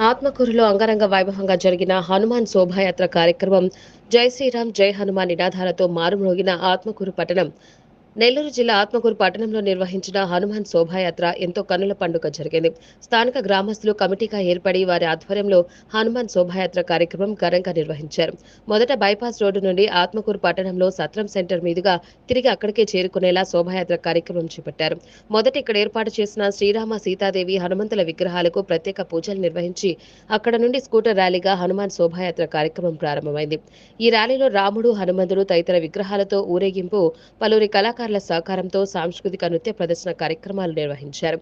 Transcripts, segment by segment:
ఆత్మకూరులో అంగరంగ వైభవంగా జరిగిన హనుమాన్ శోభాయాత్ర కార్యక్రమం జై శ్రీరామ్ జై హనుమాన్ నినాదాలతో మారుమ్రోగిన ఆత్మకూరు పట్టణం. నెల్లూరు జిల్లా ఆత్మకూరు పట్టణంలో నిర్వహించిన హనుమాన్ శోభాయాత్ర ఎంతో కన్నుల పండుగ జరిగింది. స్థానిక గ్రామస్తులు కమిటీగా ఏర్పడి వారి ఆధ్వర్యంలో హనుమాన్ శోభాయాత్ర కార్యక్రమం ఘనంగా నిర్వహించారు. మొదట బైపాస్ రోడ్డు నుండి ఆత్మకూరు పట్టణంలో సత్రం సెంటర్ మీదుగా తిరిగి అక్కడికే చేరుకునేలా శోభాయాత్ర కార్యక్రమం చేపట్టారు. మొదట ఇక్కడ ఏర్పాటు చేసిన శ్రీరామ సీతాదేవి హనుమంతుల విగ్రహాలకు ప్రత్యేక పూజలు నిర్వహించి అక్కడ నుండి స్కూటర్ ర్యాలీగా హనుమాన్ శోభాయాత్ర కార్యక్రమం ప్రారంభమైంది. ఈ ర్యాలీలో రాముడు, హనుమంతుడు తదితర విగ్రహాలతో ఊరేగింపు, పలువురి కళాకారుల సహకారంతో సాంస్కృతిక నృత్య ప్రదర్శన కార్యక్రమాలు నిర్వహించారు.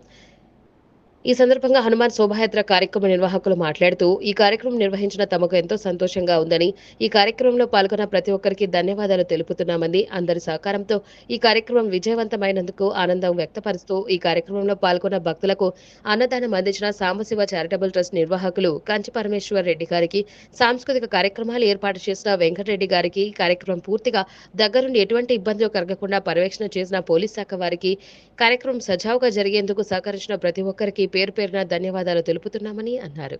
ఈ సందర్భంగా హనుమాన్ శోభాయాత్ర కార్యక్రమ నిర్వాహకులు మాట్లాడుతూ, ఈ కార్యక్రమం నిర్వహించిన తమకు ఎంతో సంతోషంగా ఉందని, ఈ కార్యక్రమంలో పాల్గొన్న ప్రతి ఒక్కరికి ధన్యవాదాలు తెలుపుతున్నామని, అందరి సహకారంతో ఈ కార్యక్రమం విజయవంతమైనందుకు ఆనందం వ్యక్తపరుస్తూ ఈ కార్యక్రమంలో పాల్గొన్న భక్తులకు అన్నదానం అందించిన సాంబశివ చారిటబుల్ ట్రస్ట్ నిర్వాహకులు కంచి పరమేశ్వర్ రెడ్డి గారికి, సాంస్కృతిక కార్యక్రమాలు ఏర్పాటు చేసిన వెంకటరెడ్డి గారికి, కార్యక్రమం పూర్తిగా దగ్గరుండి ఎటువంటి ఇబ్బందులు కలగకుండా పర్యవేక్షణ చేసిన పోలీస్ శాఖ వారికి, కార్యక్రమం సజావుగా జరిగేందుకు సహకరించిన ప్రతి ఒక్కరికి పేరు పేరున ధన్యవాదాలు తెలుపుతున్నామని అన్నారు.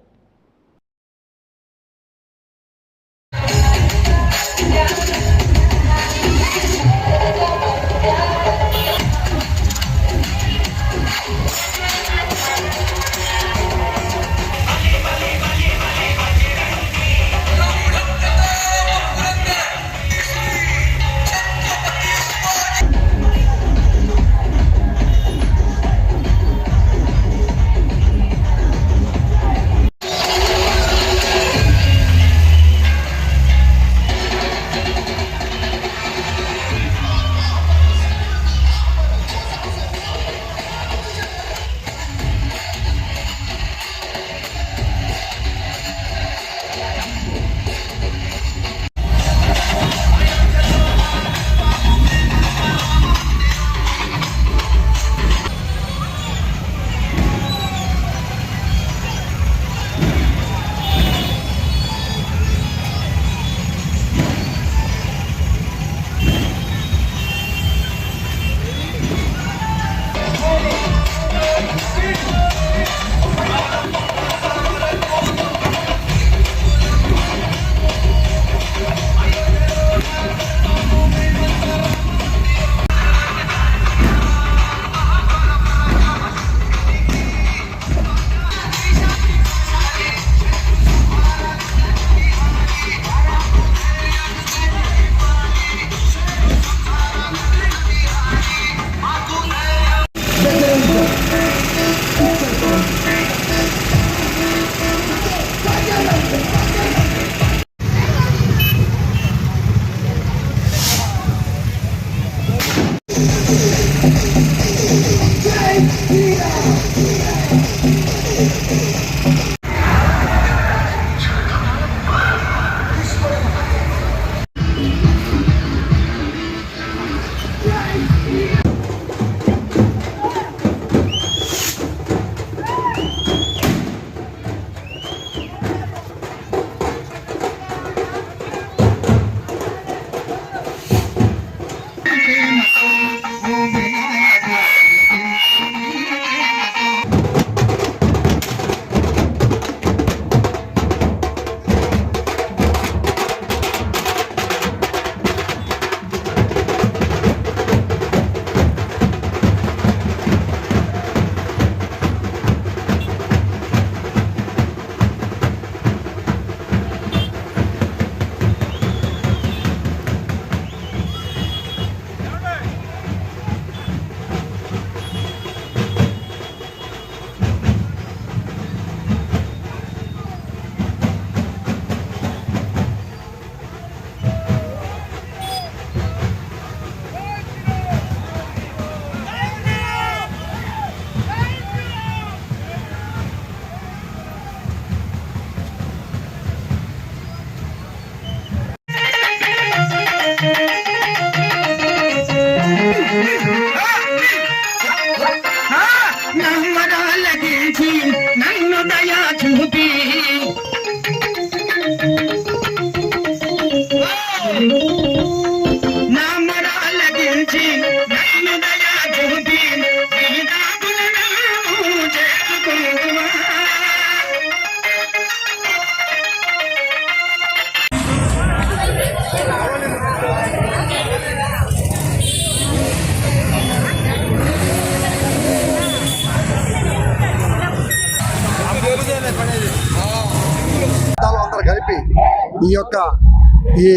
ఈ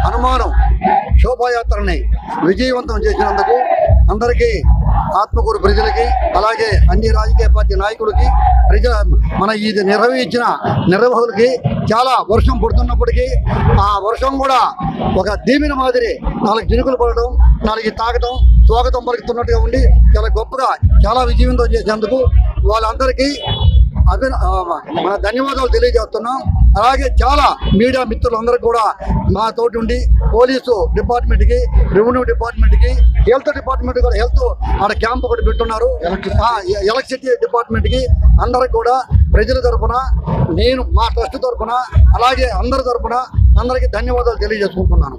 హనుమాను శోభాయాత్రని విజయవంతం చేసినందుకు అందరికీ, ఆత్మకూరు ప్రజలకి, అలాగే అన్ని రాజకీయ పార్టీ నాయకులకి, మన ఇది నిర్వహించిన నిర్వాహకులకి చాలా వర్షం పడుతున్నప్పటికీ ఆ వర్షం కూడా ఒక దీవెన మాదిరి 4 చినుకులు పడడం, 4 తాగటం, స్వాగతం పలుకుతున్నట్టుగా ఉండి చాలా గొప్పగా చాలా విజయవంతం చేసేందుకు వాళ్ళందరికీ మన ధన్యవాదాలు తెలియజేస్తున్నాం. అలాగే చాలా మీడియా మిత్రులందరికీ కూడా మా తోటి ఉండి పోలీసు డిపార్ట్మెంట్కి, రెవెన్యూ డిపార్ట్మెంట్కి, హెల్త్ డిపార్ట్మెంట్ కూడా హెల్త్ ఆడ క్యాంప్ ఒకటి పెట్టున్నారు, ఎలక్ట్రిసిటీ డిపార్ట్మెంట్కి, అందరికి కూడా ప్రజల తరఫున, నేను మా ట్రస్ట్ తరఫున, అలాగే అందరి తరఫున అందరికీ ధన్యవాదాలు తెలియజేసుకుంటున్నాను.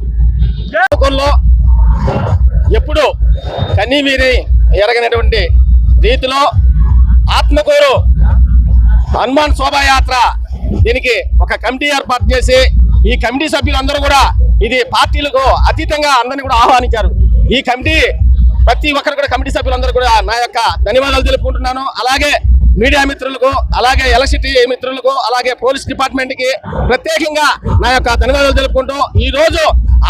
ఎప్పుడు కన్నీమీరి ఎరగనటువంటి రీతిలో ఆత్మకూరు హనుమాన్ శోభాయాత్ర దీనికి ఒక కమిటీ ఏర్పాటు చేసి ఈ కమిటీ సభ్యులందరూ కూడా ఇది పార్టీలకు అతీతంగా అందరినీ కూడా ఆహ్వానించారు. ఈ కమిటీ ప్రతి ఒక్కరు కూడా కమిటీ సభ్యులందరూ కూడా నా యొక్క ధన్యవాదాలు తెలుపుకుంటున్నాను. అలాగే మీడియా మిత్రులకు, అలాగే ఎలక్ట్రిసిటీ మిత్రులకు, అలాగే పోలీస్ డిపార్ట్మెంట్ కి ప్రత్యేకంగా నా యొక్క ధన్యవాదాలు తెలుపుకుంటూ ఈ రోజు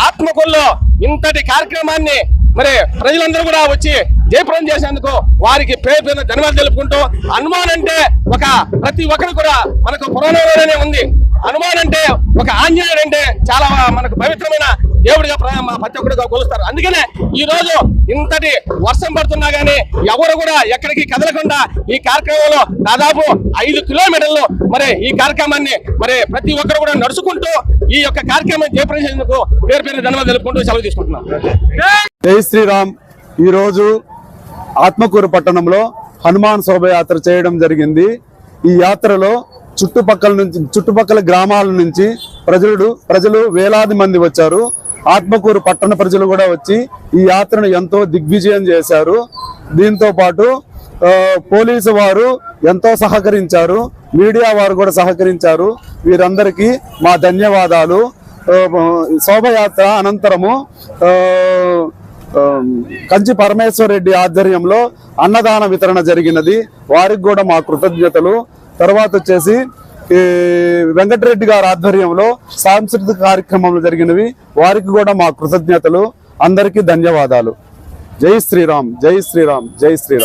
ఆత్మకూరులో ఇంతటి కార్యక్రమాన్ని మరి ప్రజలందరూ కూడా వచ్చి జయప్రదం చేసేందుకు వారికి పేరు ధన్యవాదాలు తెలుపుకుంటూ, హనుమాన్ అంటే ఒక ప్రతి ఒక్కరు కూడా మనకు పురాణంలోనే ఉంది. హనుమాన్ అంటే ఒక ఆంజనేయుడు అంటే చాలా మనకు పవిత్రమైన దేవుడిగా ప్రతి ఒక్కరుగా కొలుస్తారు. అందుకనే ఈ రోజు ఇంతటి వర్షం పడుతున్నా గానీ ఎవరు కూడా ఎక్కడికి కదలకుండా ఈ కార్యక్రమంలో దాదాపు 5 కిలోమీటర్లు మరి ఈ కార్యక్రమాన్ని మరి ప్రతి ఒక్కరు కూడా నడుచుకుంటూ ఈ యొక్క కార్యక్రమం జయప్రదేశ్ పేరు ధన్యవాదాలు తెలుపుకుంటూ సెలవు తీసుకుంటున్నాం. జై శ్రీరామ్. ఈరోజు ఆత్మకూరు పట్టణంలో హనుమాన్ శోభయాత్ర చేయడం జరిగింది. ఈ యాత్రలో చుట్టుపక్కల గ్రామాల నుంచి ప్రజలు వేలాది మంది వచ్చారు. ఆత్మకూరు పట్టణ ప్రజలు కూడా వచ్చి ఈ యాత్రను ఎంతో దిగ్విజయం చేశారు. దీంతో పాటు పోలీసు వారు ఎంతో సహకరించారు, మీడియా వారు కూడా సహకరించారు. వీరందరికీ మా ధన్యవాదాలు. శోభయాత్ర అనంతరము కంచి పరమేశ్వర రెడ్డి ఆధ్వర్యంలో అన్నదాన వితరణ జరిగినది, వారికి కూడా మా కృతజ్ఞతలు. తర్వాత వచ్చేసి వెంకటరెడ్డి గారి ఆధ్వర్యంలో సాంస్కృతిక కార్యక్రమాలు జరిగినవి, వారికి కూడా మా కృతజ్ఞతలు. అందరికీ ధన్యవాదాలు. జై శ్రీరామ్, జై శ్రీరామ్, జై శ్రీరామ్.